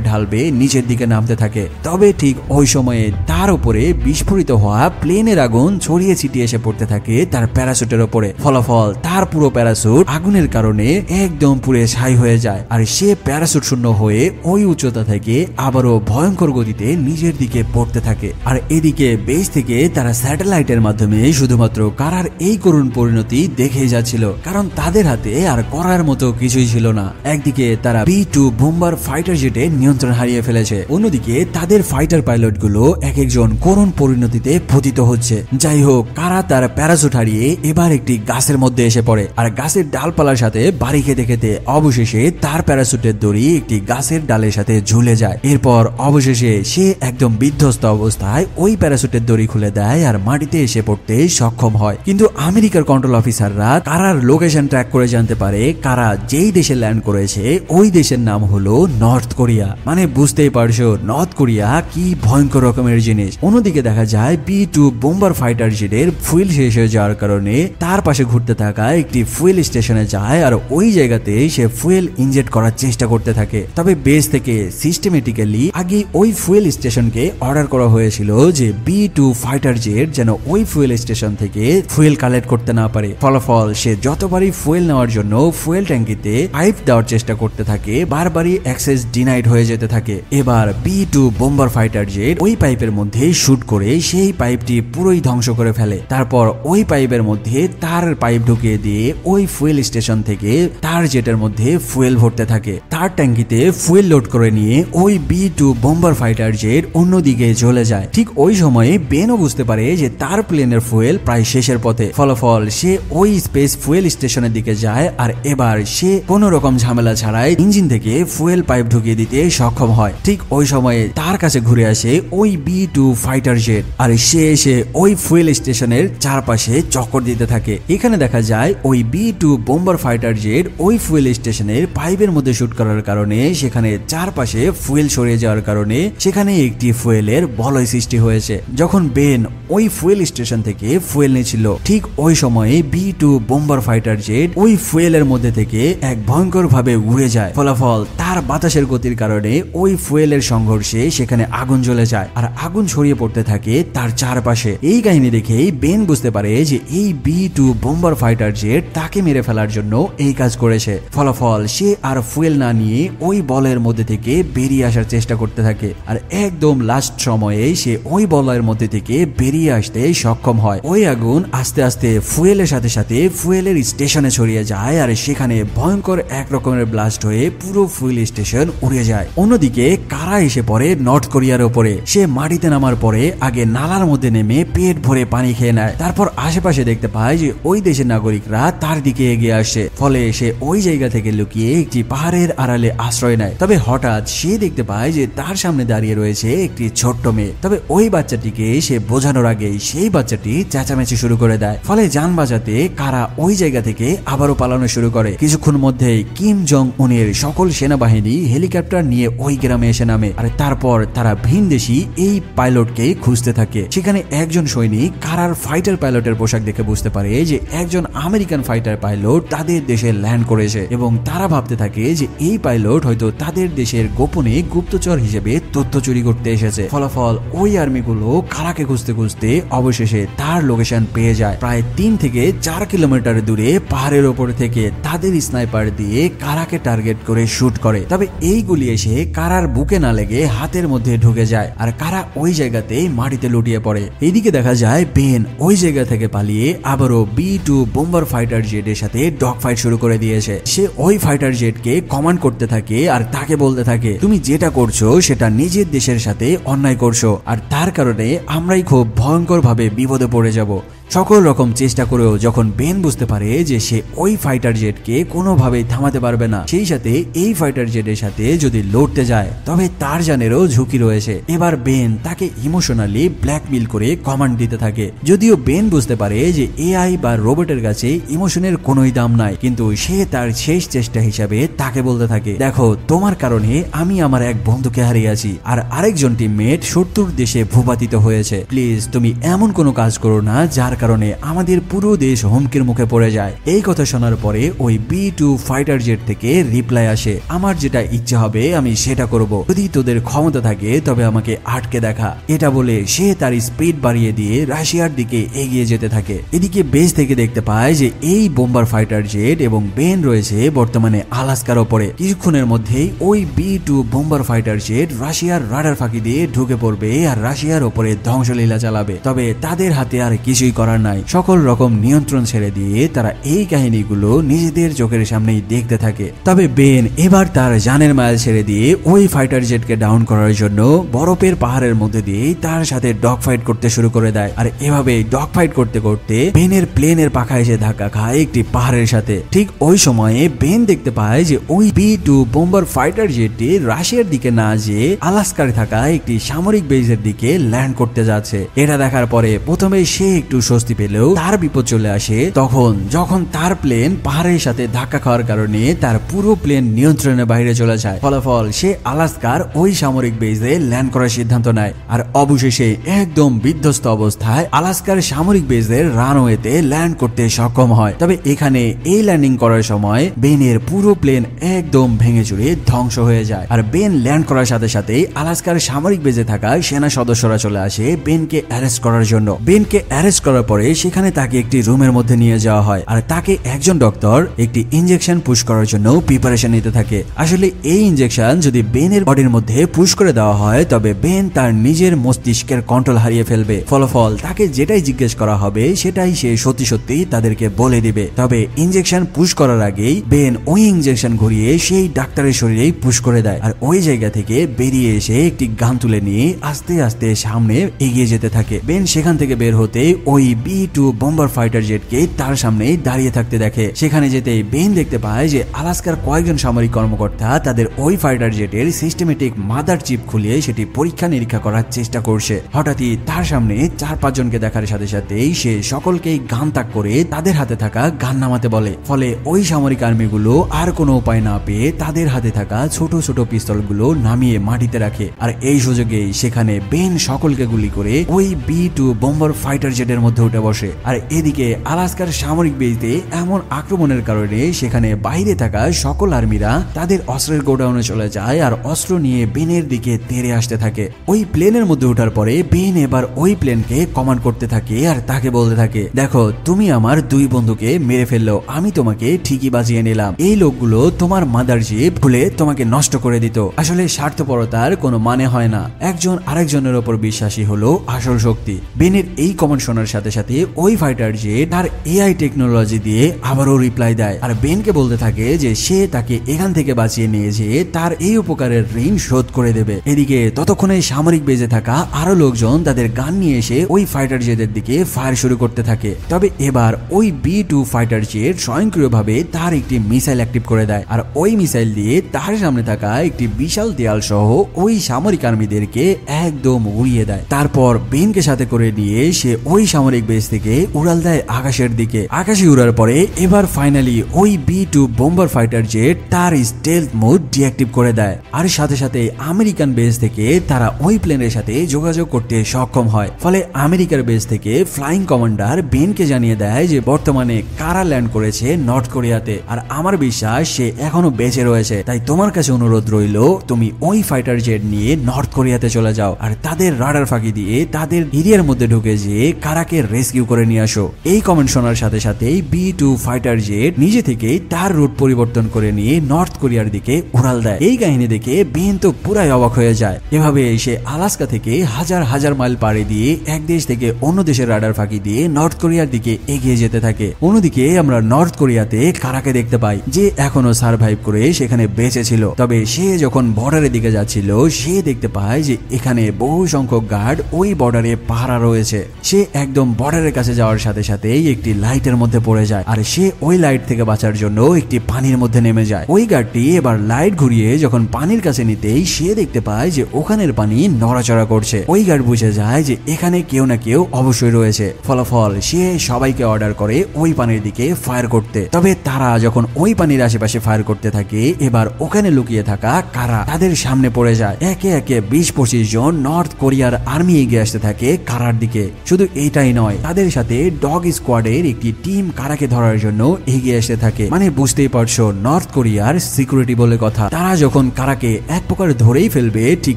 ঢাল বেয়ে নিচের দিকে নামতে থাকে। তবে ঠিক ওই সময়ে তার উপরে বিস্ফোরিত হওয়া প্লেনের আগুন ছড়িয়ে ছিটিয়ে এসে পড়তে থাকে তার প্যারাসুটের উপরে। ফলাফল তার পুরো প্যারাসুট আগুনের কারণে একদম পুড়ে ছাই হয়ে যায়। আর সে প্যারাসুট শূন্য হয়ে ওই উচ্চতা থেকে আবারও ভয়ঙ্কর গতিতে নিজের দিকে পড়তে থাকে। আর এদিকে বেস থেকে তারা স্যাটেলাইটের মাধ্যমে শুধুমাত্র কারার এই করুণ পরিণতি দেখে যাচ্ছিল, কারণ তাদের হাতে আর করার মতো কিছুই ছিল না। একদিকে তারা B-2 বোম্বার ফাইটার জেটে নিয়ন্ত্রণ হারিয়ে ফেলেছে, অন্যদিকে তাদের ফাইটার পাইলট গুলো এক একজন করুণ পরিণতিতে পতিত হচ্ছে। যাই হোক, কারা তার প্যারাসুট হারিয়ে এবার একটি গাছের মধ্যে এসে পড়ে। আর গাছের ডালপালার সাথে বাড়ি খেতে খেতে অবশেষে তার প্যারাসুটের দড়ি একটি গাছের ডালের সাথে ঝুলে যায়। এরপর অবশেষে সে একদম বিধ্বস্ত অবস্থায় ওই প্যারাসুটের দড়ি খুলে দেয় আর মাটিতে এসে পড়তে সক্ষম হয়। কিন্তু আমেরিকার কন্ট্রোল অফিসাররা কারার লোকেশন ট্র্যাক করে জানতে পারে কারা যেই দেশে ল্যান্ড করেছে ওই দেশের নাম হলো নর্থ কোরিয়া। মানে বুঝতেই পারছো নর্থ কোরিয়া কি ভয়ঙ্কর রকমের জিনিস। অন্যদিকে দেখা যায় B-2 বোম্বার ফাইটার জেটের ফুয়েল শেষ হয়ে যাওয়ার কারণে তার পাশে ঘুরতে থাকা একটি ফুয়েল স্টেশনে যায় আর ওই জায়গাতে সে ফুয়েল ইনজেক্ট করার চেষ্টা করতে থাকে। তবে বেস থেকে সিস্টেমেটিক্যালি আগে ওই ফুয়েল স্টেশনকে অর্ডার করা হয়েছিল যে B-2 ফাইটার জেট যেন ওই ফুয়েল স্টেশন থেকে ফুয়েল কালেক্ট করতে না পারে। ফলাফল সে যতবারই ফুয়েল নেওয়ার জন্য ফুয়েল ট্যাঙ্কিতে পাইপ দেওয়ার চেষ্টা করতে থাকে, বারবারই অ্যাক্সেস ডিনাইড হয়ে যেতে থাকে। এবার B-2 বোম্বার ফাইটার জেট ওই পাইপের মধ্যে শুট করে সেই পাইপটি পুরোই ধ্বংস করে ফেলে। তারপর ওই পাইপের মধ্যে তার পাইপ ঢুকিয়ে দিয়ে ওই ফুয়েল স্টেশন থেকে তার জেটের মধ্যে ফুয়েল ভরতে থাকে। তার ট্যাঙ্কিতে ফুয়েল লোড করে নিয়ে ওই B-2 বোম্বার ফাইটার জেট অন্যদিকে চলে যায়। ঠিক ওই সময়ে বেনও বুঝতে পারে যে তার প্লেনের ফুয়েল প্রায় শেষের পথে। ফলাফল সে ওই স্পেস ফুয়েল স্টেশনের দিকে যায় আর এবার সে কোনো রকম ঝামেলা ছাড়াই ইঞ্জিন থেকে ফুয়েল পাইপ ঢুকিয়ে দিতে সক্ষম হয়। ঠিক ওই সময়ে তার কাছে ঘুরে আসে ওই B-2 ফাইটার জেট আর সে এসে ওই ফুয়েল স্টেশনের চারপাশে চক্কর দিতে থাকে। এখানে দেখা যায় ওই B-2 বোম্বার ফাইটার জেট ওই ফুয়েল স্টেশনের পাইপের মধ্যে শুট করার কারণে সেখানে চারপাশে ফুয়েল সরিয়ে যাওয়ার কারণে সেখানে একটি ফুয়েলের বলয় সৃষ্টি হয়েছে। যখন বেন ওই ফুয়েল স্টেশন থেকে ফুয়েল নিয়েছিল ঠিক ওই সময়ে B-2 বোম্বার ফাইটার জেট ওই ফুয়েলের মধ্যে থেকে এক ভয়ঙ্কর ভাবে উড়ে যায়। ফলাফল তার বাতাসের গতির কারণে ওই ফুয়েলের সংঘর্ষে সেখানে আগুন জ্বলে যায় আর আগুন ছড়িয়ে পড়তে থাকে তার চারপাশে। এই কাহিনী দেখেই বেন বুঝতে পারে যে এই B-2 বোম্বার ফাইটার জেট তাকে মেরে ফেলার জন্য এই কাজ করেছে। ফলাফল সে আর ফুয়েল না নিয়ে ওই বলের মধ্যে থেকে বেরিয়ে আসার চেষ্টা করতে থাকে আর একদম লাস্ট সময়ে সে ওই বলয়ের মধ্যে থেকে বেরিয়ে আসতে সক্ষম হয়। ওই আগুন আস্তে আস্তে ফুয়েলের সাথে সাথে ফুয়েলের স্টেশনে ছড়িয়ে যায় আর সেখানে ভয়ঙ্কর এক রকমের ব্লাস্ট হয়ে পুরো ফুয়েল স্টেশন উড়ে যায়। অন্যদিকে কারা এসে পড়ে নর্থ কোরিয়ার উপরে। সে মাটিতে নামার পরে আগে নালার মধ্যে নেমে পেট ভরে পানি খেয়ে নেয়। তারপর আশেপাশে দেখতে পায় যে ওই দেশের নাগরিকরা তার দিকে এগিয়ে আসে। ফলে সে ওই জায়গা থেকে লুকিয়ে একটি পাহাড়ের আড়ালে আশ্রয় নেয়। তবে হঠাৎ সে দেখতে পায় যে তার সামনে দাঁড়িয়ে রয়েছে একটি ছোট্ট মেয়ে। তবে ওই বাচ্চাটিকে সে বোঝানোর আগেই সেই বাচ্চাটি চেঁচামেচি শুরু করে দেয়। ফলে যান বাঁচাতে কারা ওই জায়গা থেকে আবারও পালানো শুরু করে। কিছুক্ষণ মধ্যেই কিম জং উনের সকল সেনাবাহিনী হেলিকপ্টার নিয়ে ওই গ্রামে এসে নামে আর তারপর তারা ভিনদেশী এই পাইলটকে খুঁজতে থাকে। সেখানে একজন সৈনিক কারার ফাইটার পাইলটের পোশাক দেখে বুঝতে পারে যে একজন আমেরিকান ফাইটার পাইলট তাদের দেশে ল্যান্ড করেছে এবং তারা ভাবতে থাকে যে এই পাইলট হয়তো তাদের দেশের গোপনে গুপ্তচর হিসেবে তথ্য চুরি করতে এসেছে। ফলাফল ওই আর্মিগুলো কারাকে খুঁজতে খুঁজতে অবশেষে তার লোকেশন পেয়ে যায়। প্রায় 3 থেকে 4 কিলোমিটার দূরে পাহাড়ের ওপর থেকে তাদের স্নাইপার দিয়ে কারাকে টার্গেট করে শুট করে। তবে এই গুলি এসে কারার বুকে না লেগে হাতের মধ্যে ঢুকে যায় আর কারা ওই জায়গাতে মাটিতে লুটিয়ে পড়ে। এইদিকে দেখা যায় বেন ওই জায়গা থেকে পালিয়ে আবারও B-2 বোম্বার ফাইটার জেটের সাথে ডগ ফাইট শুরু করে দিয়েছে। সে ওই ফাইটার জেটকে কমান্ড করতে থাকে আর তাকে বলতে থাকে তুমি যেটা করছো সেটা নিজের দেশের সাথে অন্যায় করছো আর তার কারণে আমরাই খুব ভয়ঙ্কর ভাবে বিপদে পড়ে যাব। সকল রকম চেষ্টা করেও যখন বেন বুঝতে পারে যে সে ওই ফাইটার জেটকে কোনোভাবেই থামাতে পারবে না, সেই সাথে এই ফাইটার জেটের সাথে যদি লড়তে যায় তবে তার জানেরও ঝুঁকি রয়েছে। এবার বেন তাকে ইমোশনালি ব্ল্যাকমেইল করে কমান্ড দিতে থাকে। যদিও বেন বুঝতে পারে যে এআই বা রোবটের কাছে ইমোশনের কোনোই দাম নাই, কিন্তু সে তার শেষ চেষ্টা হিসাবে তাকে বলতে থাকে, দেখো তোমার কারণে আমি আমার এক বন্ধুকে হারিয়েছি আর আরেকজন টিমমেট 70 দেশে ভূপাতিত হয়েছে। প্লিজ তুমি এমন কোনো কাজ করো না যার কারণে আমাদের পুরো দেশ হুমকির মুখে পড়ে যায়। এই কথা শোনার পরে ওই B2 ফাইটার জেট থেকে রিপ্লাই আসে, আমার যেটা ইচ্ছা হবে আমি সেটা করব, যদি তোদের ক্ষমতা থাকে তবে আমাকে আটকে দেখা। এটা বলে সে তার স্পিড বাড়িয়ে দিয়ে রাশিয়ার দিকে এগিয়ে যেতে থাকে। এদিকে বেস থেকে দেখতে পায় যে এই বোম্বার ফাইটার জেট এবং বেন রয়েছে বর্তমানে আলাস্কার ওপরে। কিছুক্ষণের মধ্যেই ওই B2 বোম্বার ফাইটার জেট রাশিয়ার রাডার ফাঁকি দিয়ে ঢুকে পড়বে আর রাশিয়ার ওপরে ধ্বংসলীলা চালাবে। তবে তাদের হাতে আর কিছুই করার নাই, সকল রকম নিয়ন্ত্রণ ছেড়ে দিয়ে তারা এই কাহিনীগুলো নিজেদের চোখের সামনেই দেখতে থাকে। তবে বেন এবার তার জানের মাইল ছেড়ে দিয়ে ওই ফাইটার জেটকে ডাউন করার জন্য বরফের পাহাড়ের মধ্যে দিয়ে তার সাথে ডগ ফাইট করতে শুরু করে দেয়। আর এভাবে ডগ ফাইট করতে করতে বেনের প্লেনের পাখা এসে ধাক্কা খায় একটি পাহাড়ের সাথে। ঠিক ওই সময়ে বেন দেখতে পায় যে ওই B2 বোম্বার ফাইটার জেটটি রাশিয়ার দিকে না যেয়ে আলাস্কায় থাকা একটি সামরিক বেজের দিকে ল্যান্ড করতে যাচ্ছে। এটা দেখার পরে প্রথমে সে একটু স্বস্তি পেলেও তার বিপদ চলে আসে তখন যখন তার প্লেন পাহাড়ের সাথে ধাক্কা খাওয়ার কারণে তার পুরো প্লেন নিয়ন্ত্রণের বাইরে চলে যায়। ফলাফল সে আলাস্কার ওই সামরিক বেজে ল্যান্ড করার সিদ্ধান্ত নেয় আর অবশেষে একদম বিধ্বস্ত অবস্থায় আলাস্কার সামরিক বেজের রানওয়েতে ল্যান্ড করতে সক্ষম হয়। তবে এখানে এই ল্যান্ডিং করার সময় বেনের পুরো প্লেন একদম ভেঙে চুরে ধ্বংস হয়ে যায়। আর বেন ল্যান্ড করার সাথে সাথে আলাস্কার সামরিক বেজে থাকা সেনা সদস্যরা চলে আসে বেনকে অ্যারেস্ট করার জন্য। বেনকে অ্যারেস্ট করার পরে সেখানে তাকে একটি রুমের মধ্যে নিয়ে যাওয়া হয় আর তাকে একজন ডক্টর একটি ইনজেকশন পুশ করার জন্য প্রিপারেশন নিতে থাকে। আসলে এই ইনজেকশন যদি বেনের বডির মধ্যে পুশ করে দেওয়া হয় তবে বেন তার নিজের মস্তিষ্কের কন্ট্রোল হারিয়ে ফেলবে। ফলাফল তাকে যেটাই জিজ্ঞেস করা হবে সেটাই সে সত্যি সত্যি তাদেরকে বলে দিবে। তবে ইনজেকশন পুশ করার আগেই বেন ওই ইনজেকশন ঘুরিয়ে সেই ডাক্তারের শরীরেই পুশ করে দেয় আর ওই জায়গা থেকে বেরিয়ে এসে একটি গান তুলে নিয়ে আস্তে আস্তে সামনে এগিয়ে যেতে থাকে। বেন সেখান থেকে বের হতে ওই B2 বোম্বার ফাইটার জেটকে তার সামনে দাঁড়িয়ে থাকতে দেখে। সেখানে যেতেই বেন দেখতে পায় যে আলাস্কার কয়েকজন সামরিক কর্মকর্তা তাদের ওই ফাইটার জেটের সিস্টেমেটিক মাদার চিপ খুলিয়ে সেটি পরীক্ষা নিরীক্ষা করার চেষ্টা করছে। হঠাৎই তার সামনে 4-5 জনকে দেখার সাথে সাথেই সে সকলকেই গান তাক করে তাদের হাতে থাকা গান নামাতে বলে। ফলে ওই সামরিক আর্মিগুলো আর কোনো উপায় না পেয়ে তাদের হাতে থাকা ছোট ছোট পিস্তলগুলো নামিয়ে মাটিতে রাখে। আর এই সুযোগেই সেখানে বেন সকলকে গুলি করে ওই B2 বোম্বার ফাইটার জেটের মধ্যে উঠে বসে। আর এদিকে আলাস্কার সামরিক বেজে এমন আক্রমণের কারণে সেখানে বাইরে থাকা সকল আর্মিরা তাদের অস্ত্রের গোডাউনে চলে যায় আর অস্ত্র নিয়ে বেনের দিকে তেড়ে আসতে থাকে। ওই প্লেনের মধ্যে ওঠার পরে বেন এবার ওই প্লেনকে কমান্ড করতে থাকে আর তাকে বলতে থাকে, দেখো তুমি আমার 2 বন্ধুকে মেরে ফেললো, আমি তোমাকে ঠিকই বাঁচিয়ে নিলাম। এই লোকগুলো তোমার মাদার জিপ ভুলে তোমাকে নষ্ট করে দিত। আসলে স্বার্থপরতার কোনো মানে হয় না, একজন আরেকজনের ওপর বিশ্বাসী হলো আসল শক্তি। বেনের এই কমান্ড শোনার সাথে সাথে ওই ফাইটার জেট তার এআই টেকনোলজি দিয়ে আবারও রিপ্লাই দেয় আর বেনকে বলতে থাকে যে সে তাকে এখান থেকে বাঁচিয়ে নিয়ে যেয়ে তার এই উপকারের ঋণ শোধ করে দেবে। এদিকে ততক্ষণে সামরিক বেজে থাকা আরো লোকজন তাদের গান নিয়ে এসে ওই ফাইটার জেটের দিকে ফায়ার শুরু করতে থাকে। তবে এবার ওই B2 ফাইটার জেট স্বয়ংক্রিয়ভাবে তার একটি মিসাইল অ্যাক্টিভ করে দেয় আর ওই মিসাইল দিয়ে তার সামনে থাকা একটি বিশাল দেয়াল সহ ওই সামরিক আর্মিদেরকে একদম উড়িয়ে দেয়। তারপর বেনকে সাথে করে নিয়ে সে ওই সামরিক বেস থেকে উড়াল দেয় আকাশের দিকে। আকাশে উড়ার পরে এবার ফাইনালি ওই B2 বোম্বার ফাইটার জেট তার স্টেলথ মোড ডিঅ্যাক্টিভ করে দেয় আর সাথে সাথে আমেরিকান বেস থেকে তারা ওই প্লেনের সাথে যোগাযোগ করতে সক্ষম হয়। ফলে আমেরিকার বেস থেকে ফ্লাইং কমান্ডার বেনকে জানিয়ে দেয় যে বর্তমানে কারা ল্যান্ড করেছে নর্থ কোরিয়াতে আর আমার বিশ্বাস সে এখনো বেঁচে রয়েছে। তাই তোমার কাছে অনুরোধ রইল তুমি ওই ফাইটার জেট নিয়ে নর্থ কোরিয়াতে চলে যাও আর তাদের রাডার ফাঁকি দিয়ে তাদের এরিয়ার মধ্যে ঢুকে যেয়ে কারাকে রেস্কিউ করে নিয়ে আসো। এই কমেন্ট শোনার সাথে সাথেই B2 ফাইটার জেট নিজে থেকেই তার রুট পরিবর্তন করে নিয়ে নর্থ কোরিয়ার দিকে উড়াল দেয়। এই কাহিনী দেখে বেন তো পুরাই অবাক হয়ে যায়। এভাবে সে আলাস্কা থেকে হাজার হাজার মাইল পাড়ি দিয়ে এক দেশ থেকে অন্য দেশের রাডার ফাঁকি দিয়ে নর্থ কোরিয়ার দিকে এগিয়ে যেতে থাকে। অন্যদিকে আমরা নর্থ কোরিয়াতে কারাকে দেখতে পাই যে এখনো সার্ভাইভ করে সেখানে বেঁচে ছিল। তবে সে যখন বর্ডারের দিকে যাচ্ছিল সে দেখতে পায় যে এখানে বহু সংখ্যক গার্ড ওই বর্ডারে পাহারা রয়েছে। সে একদম বর্ডারের কাছে যাওয়ার সাথে সাথেই একটি লাইটের মধ্যে পড়ে যায় আর সে ওই লাইট থেকে বাঁচার জন্য একটি পানির মধ্যে নেমে যায়। ওই গার্ডটি এবার লাইট ঘুরিয়ে যখন পানির কাছে নিতেই সে দেখতে পায় যে ওখানের পানি নড়াচড়া করছে। ওই গার্ড বুঝে যায় যে এখানে কেউ না কেউ অবশ্যই রয়েছে। ফলাফল সে সবাইকে অর্ডার করে ওই পানির দিকে ফায়ার করতে। তবে তারা যখন ওই পানির আশেপাশে ফায়ার করতে থাকে এবার ওখানে লুকিয়ে থাকা কারা তাদের সামনে পড়ে যায়। একে একে 20-25 জন নর্থ কোরিয়ার আর্মি এগিয়ে আসতে থাকে কারার দিকে। শুধু এটাই নয়, তাদের সাথে ডগ স্কোয়াডের একটি টিম কারাকে ধরার জন্য এগিয়ে আসতে থাকে। মানে বুঝতেই পারছো নর্থ কোরিয়ার সিকিউরিটি বলে কথা। তারা যখন কারাকে এক প্রকার ধরেই ফেলবে ঠিক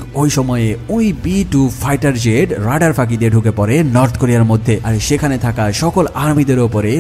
ওই সময়ে ওই B-2 ফাইটার জেট রাডার ফাঁকি দিয়ে ঢুকে পড়ে নর্থ কোরিয়ার মধ্যে আর সেখানে থাকা সকল আর্মিদের উপরে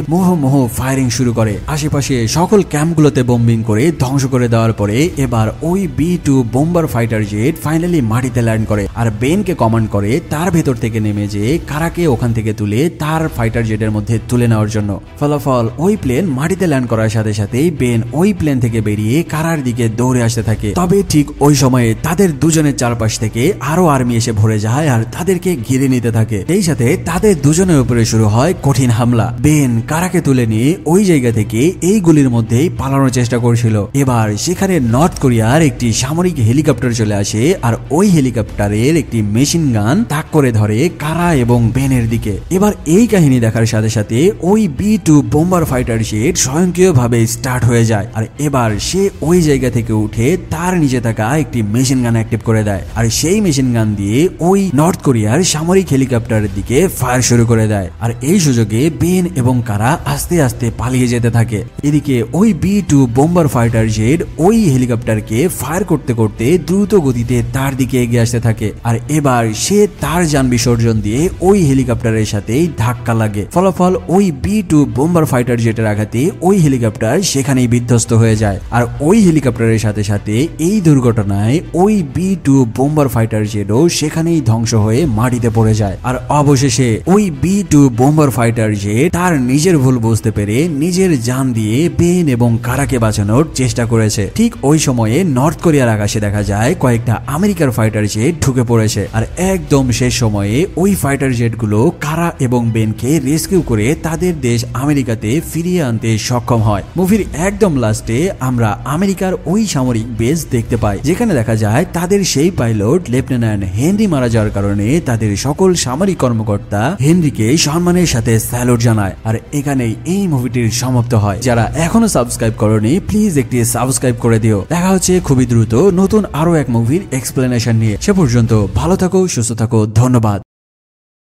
মোহ ফায়ারিং শুরু করে। আশেপাশে সকল ক্যাম্পগুলোতে বোম্বিং করে ধ্বংস করে দেওয়ার পরে এবার ওই B-2 bomber fighter jet finally মাটিতে ল্যান্ড করে আর বেনকে কমান্ড করে তার ভেতর থেকে নেমে যে কারাকে ওখান থেকে তুলে তার ফাইটার জেটের মধ্যে তুলে নেওয়ার জন্য। ফলাফল ওই প্লেন মাটিতে ল্যান্ড করার সাথে সাথেই বেন ওই প্লেন থেকে বেরিয়ে কারার দিকে দৌড়ে আসতে থাকে। তবে ঠিক ওই সময়ে তাদের দুজনের চারপাশ থেকে আরো আর্মি এসে ভরে যায় আর তাদেরকে ঘিরে নিতে থাকে। এই সাথে তাদের দুজনের উপরে শুরু হয় কঠিন হামলা। বেন কারাকে তুলে নিয়ে ওই জায়গা থেকে এই গুলির মধ্যেই পালানোর চেষ্টা করছিল। এবার সেখানে নর্থ কোরিয়ার একটি সামরিক হেলিকপ্টার চলে আসে আর ওই হেলিকপ্টারের একটি মেশিন গান তাক করে ধরে কারা এবং বেনের দিকে। এবার এই কাহিনী দেখার সাথে সাথে ওই B-2 বোম্বার ফাইটার জেট স্বয়ংক্রিয়ভাবে স্টার্ট হয়ে যায় আর এবার সে ওই জায়গা থেকে উঠে তার নিচে থাকা একটি মেশিন গান অ্যাক্টিভ করে দেয় আর সেই মেশিন গান দিয়ে ওই নর্থ কোরিয়ার সামরিক হেলিকপ্টারের দিকে ফায়ার শুরু করে দেয়। আর এই সুযোগে বেন এবং কারা আস্তে আস্তে পালিয়ে যেতে থাকে। এদিকে ওই B-2 বোম্বার ফাইটার জেট ওই হেলিকপ্টারকে ফায়ার করতে করতে দ্রুত গতিতে তার দিকে এগিয়ে আসতে থাকে আর এবার সে তার যান বিসর্জন দিয়ে ওই হেলিকপ্টারের সাথেই ধাক্কা লাগে। ফলাফল ওই B-2 বোম্বার ফাইটার জেটের আঘাতে ওই হেলিকপ্টার সেখানেই বিধ্বস্ত হয়ে যায় আর ওই হেলিকপ্টারের সাথে সাথে এই দুর্ঘটনায় ওই B-2 বোম্বার ফাইটার জেটও সেখানেই ধ্বংস হয়ে মাটিতে পড়ে যায়। আর অবশেষে ওই B-2 বোম্বার ফাইটার জেট তার নিজের ভুল বুঝতে পেরে নিজের জান দিয়ে বেন এবং কারাকে বাঁচানোর চেষ্টা করেছে। ঠিক ওই সময়ে নর্থ কোরিয়ার আকাশে দেখা যায় কয়েকটা আমেরিকার ফাইটার জেট ঢুকে পড়েছে আর একদম শেষ সময়ে ওই ফাইটার জেটগুলো কারা এবং বেনকে রেস্কিউ করে তাদের দেশ আমেরিকাতে ফিরিয়ে আনতে সক্ষম হয়। মুভির একদম লাস্টে আমরা আমেরিকার ওই সামরিক বেস দেখতে পাই যেখানে দেখা যায় তাদের সেই পাইলট লেফটেন্যান্ট হেনরি মারা যাওয়ার কারণে তাদের সকল সামরিক কর্মকর্তা হেনরিকে সম্মানের সাথে স্যালুট জানায়। আর এখানেই এই মুভিটির সমাপ্ত হয়। যারা এখনো সাবস্ক্রাইব করোনি প্লিজ একটি সাবস্ক্রাইব করে দিও। দেখা হচ্ছে খুবই দ্রুত নতুন আরো এক মুভির এক্সপ্লেনেশন নিয়ে। সে পর্যন্ত ভালো থাকো, সুস্থ থাকো, ধন্যবাদ।